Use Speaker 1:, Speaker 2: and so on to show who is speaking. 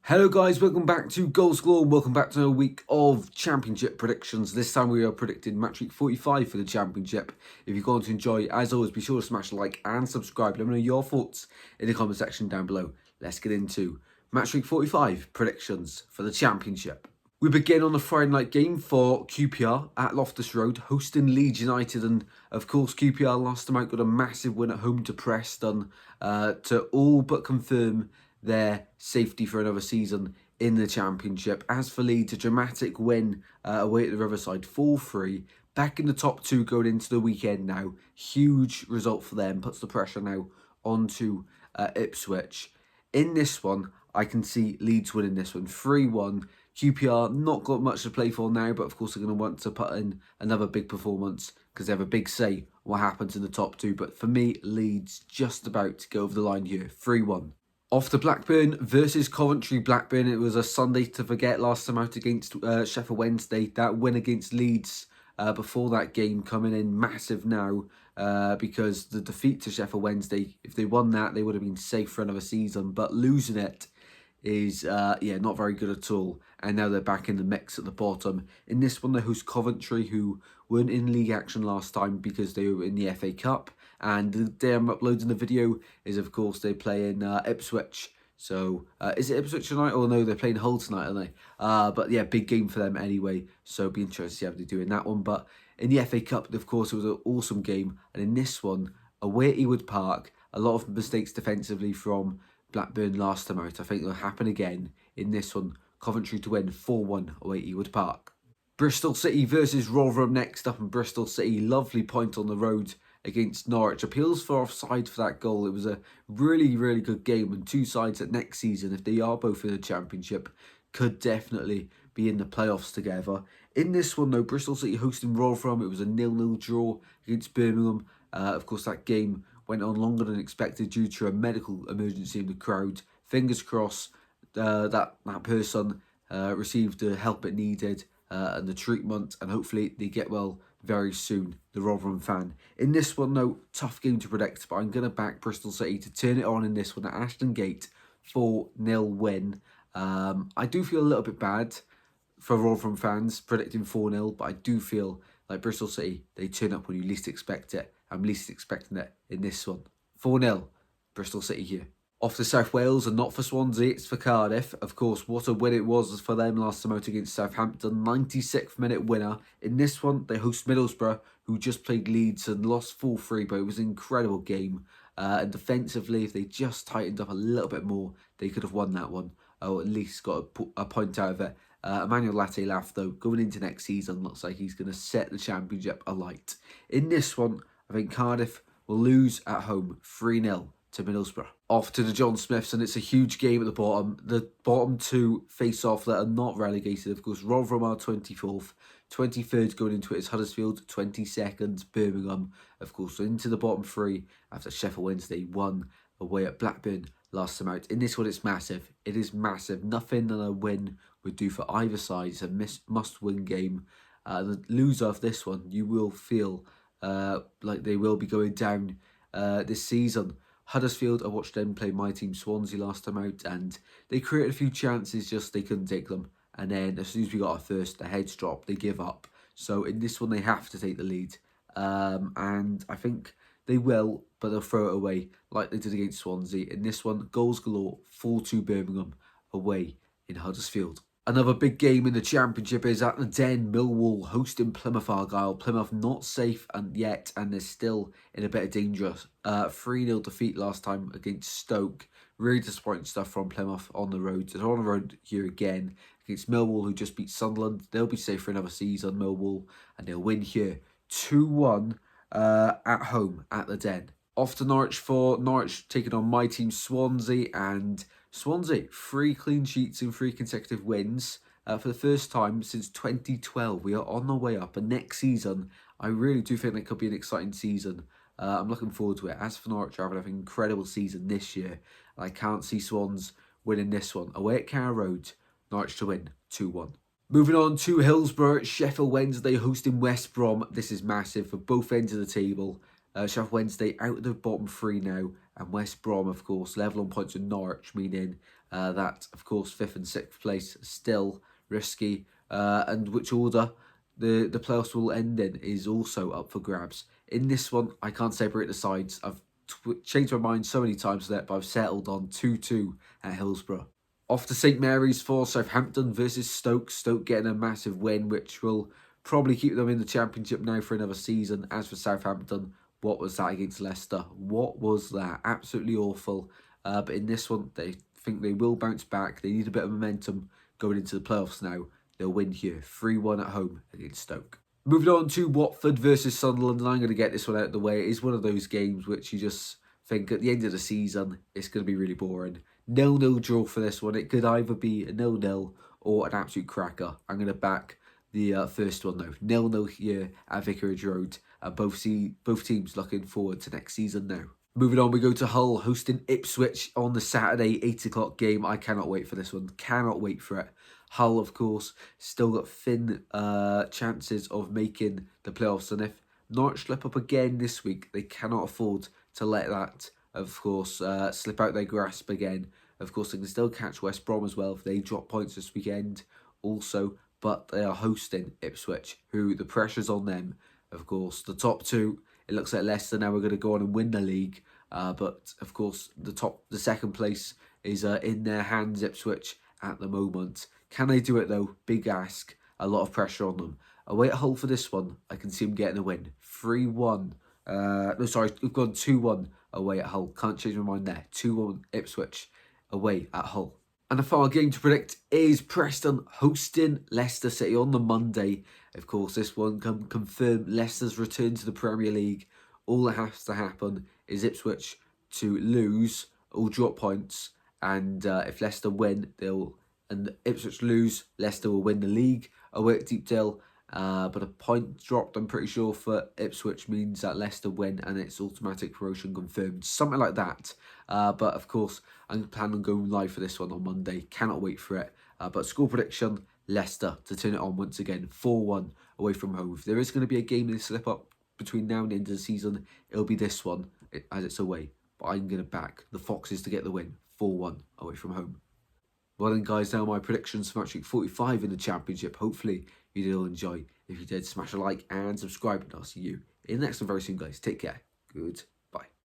Speaker 1: Hello guys, welcome back to Goals Galore, welcome back to a week of Championship predictions. This time we are predicting match week 45 for the Championship. If you're going to enjoy, as always, be sure to smash the like and subscribe. Let me know your thoughts in the comment section down below. Let's get into match week 45 predictions for the Championship. We begin on a Friday night game for QPR at Loftus Road, hosting Leeds United, and of course QPR last time out got a massive win at home to Preston to all but confirm their safety for another season in the Championship. As for Leeds, a dramatic win away at the Riverside, 4-3, back in the top two going into the weekend now. Huge result for them, puts the pressure now onto Ipswich. In this one, I can see Leeds winning this one, 3-1. QPR not got much to play for now, but of course they're going to want to put in another big performance because they have a big say what happens in the top two. But for me, Leeds just about to go over the line here, 3-1. Off to Blackburn versus Coventry. Blackburn, it was a Sunday to forget last time out against Sheffield Wednesday. That win against Leeds before that game coming in massive now because the defeat to Sheffield Wednesday, if they won that, they would have been safe for another season. But losing it is not very good at all, and now they're back in the mix at the bottom. In this one, they host Coventry, who weren't in league action last time because they were in the FA Cup, and the day I'm uploading the video is, of course, they play in Ipswich. So is it Ipswich tonight? Oh no, they're playing Hull tonight, aren't they? But yeah, big game for them anyway, so be interested to see how they do in that one. But in the FA Cup, of course, it was an awesome game, and in this one, away at Ewood Park, a lot of mistakes defensively from Blackburn last time out. I think it'll happen again in this one. Coventry to win 4-1 away at Ewood Park. Bristol City versus Rotherham next up, and Bristol City, lovely point on the road against Norwich. Appeals for offside for that goal. It was a really, really good game, and two sides that next season, if they are both in the Championship, could definitely be in the playoffs together. In this one though, Bristol City hosting Rotherham. It was a 0-0 draw against Birmingham. Of course, that game went on longer than expected due to a medical emergency in the crowd. Fingers crossed that person received the help it needed and the treatment, and hopefully they get well very soon, the Rotherham fan. In this one though, tough game to predict, but I'm going to back Bristol City to turn it on in this one at Ashton Gate, 4-0 win. I do feel a little bit bad for Rotherham fans predicting 4-0, but I do feel like Bristol City, they turn up when you least expect it. I'm least expecting it in this one. 4-0, Bristol City here. Off to South Wales, and not for Swansea, it's for Cardiff. Of course, what a win it was for them last time out against Southampton. 96th minute winner. In this one, they host Middlesbrough, who just played Leeds and lost 4-3, but it was an incredible game. And defensively, if they just tightened up a little bit more, they could have won that one, or at least got a point out of it. Emmanuel Latte-Laff, though, going into next season, looks like he's going to set the Championship alight. In this one, I think Cardiff will lose at home 3-0 to Middlesbrough. Off to the John Smiths, and it's a huge game at the bottom. The bottom two face off that are not relegated. Of course, Rotherham are 24th. 23rd going into it is Huddersfield. 22nd, Birmingham. Of course, into the bottom three after Sheffield Wednesday won away at Blackburn last time out. In this one, it's massive. It is massive. Nothing that a win would do for either side. It's a must-win game. The loser of this one, you will feel like they will be going down this season. Huddersfield, I watched them play my team Swansea last time out, and they created a few chances, just they couldn't take them. And then as soon as we got our first, the heads drop, they give up. So in this one, they have to take the lead. And I think they will, but they'll throw it away like they did against Swansea. In this one, goals galore, 4-2 Birmingham away in Huddersfield. Another big game in the Championship is at the Den. Millwall hosting Plymouth Argyle. Plymouth not safe yet, and they're still in a bit of danger. 3-0 defeat last time against Stoke. Really disappointing stuff from Plymouth on the road. They're on the road here again against Millwall, who just beat Sunderland. They'll be safe for another season, Millwall, and they'll win here 2-1 at home at the Den. Off to Norwich for Norwich taking on my team Swansea, and Swansea 3 clean sheets in 3 consecutive wins for the first time since 2012. We are on the way up, and next season I really do think it could be an exciting season. I'm looking forward to it. As for Norwich, having an incredible season this year, I can't see Swans winning this one. Away at Carrow Road, Norwich to win 2-1. Moving on to Hillsborough, Sheffield Wednesday hosting West Brom. This is massive for both ends of the table. Sheffield Wednesday out of the bottom 3 now, and West Brom, of course, level on points with Norwich, meaning that, of course, 5th and 6th place still risky, and which order the playoffs will end in is also up for grabs. In this one, I can't separate the sides. I've changed my mind so many times that, but I've settled on 2-2 at Hillsborough. Off to St Mary's for Southampton versus Stoke. Stoke getting a massive win, which will probably keep them in the Championship now for another season. As for Southampton, what was that against Leicester? What was that? Absolutely awful. But in this one, they think they will bounce back. They need a bit of momentum going into the playoffs now. They'll win here, 3-1 at home against Stoke. Moving on to Watford versus Sunderland, and I'm going to get this one out of the way. It is one of those games which you just think at the end of the season, it's going to be really boring. 0-0 draw for this one. It could either be a 0-0 or an absolute cracker. I'm going to back the first one though. 0-0 here at Vicarage Road. Both teams looking forward to next season now. Moving on, we go to Hull hosting Ipswich on the Saturday 8 o'clock game. I cannot wait for this one. Cannot wait for it. Hull, of course, still got thin chances of making the playoffs. And if Norwich slip up again this week, they cannot afford to let that, of course, slip out their grasp again. Of course, they can still catch West Brom as well if they drop points this weekend also. But they are hosting Ipswich, who the pressure's on them. Of course, the top two, it looks like Leicester now are going to go on and win the league. But, of course, the second place is in their hands, Ipswich, at the moment. Can they do it, though? Big ask. A lot of pressure on them. Away at Hull for this one. I can see them getting a win. 3-1. No, sorry, we've gone 2-1 away at Hull. Can't change my mind there. 2-1 Ipswich away at Hull. And the final game to predict is Preston hosting Leicester City on the Monday. Of course, this one can confirm Leicester's return to the Premier League. All that has to happen is Ipswich to lose or drop points. And if Leicester win, and Ipswich lose, Leicester will win the league away at Deepdale. But a point dropped, I'm pretty sure, for Ipswich means that Leicester win and it's automatic promotion confirmed. Something like that. But of course, I'm planning on going live for this one on Monday. Cannot wait for it. But score prediction, Leicester to turn it on once again. 4-1 away from home. If there is going to be a game in slip up between now and the end of the season, it'll be this one as it's away. But I'm going to back the Foxes to get the win. 4-1 away from home. Well then guys, now my predictions for match week 45 in the Championship. Hopefully you did all enjoy. If you did, smash a like and subscribe, and I'll see you in the next one very soon guys. Take care. Good.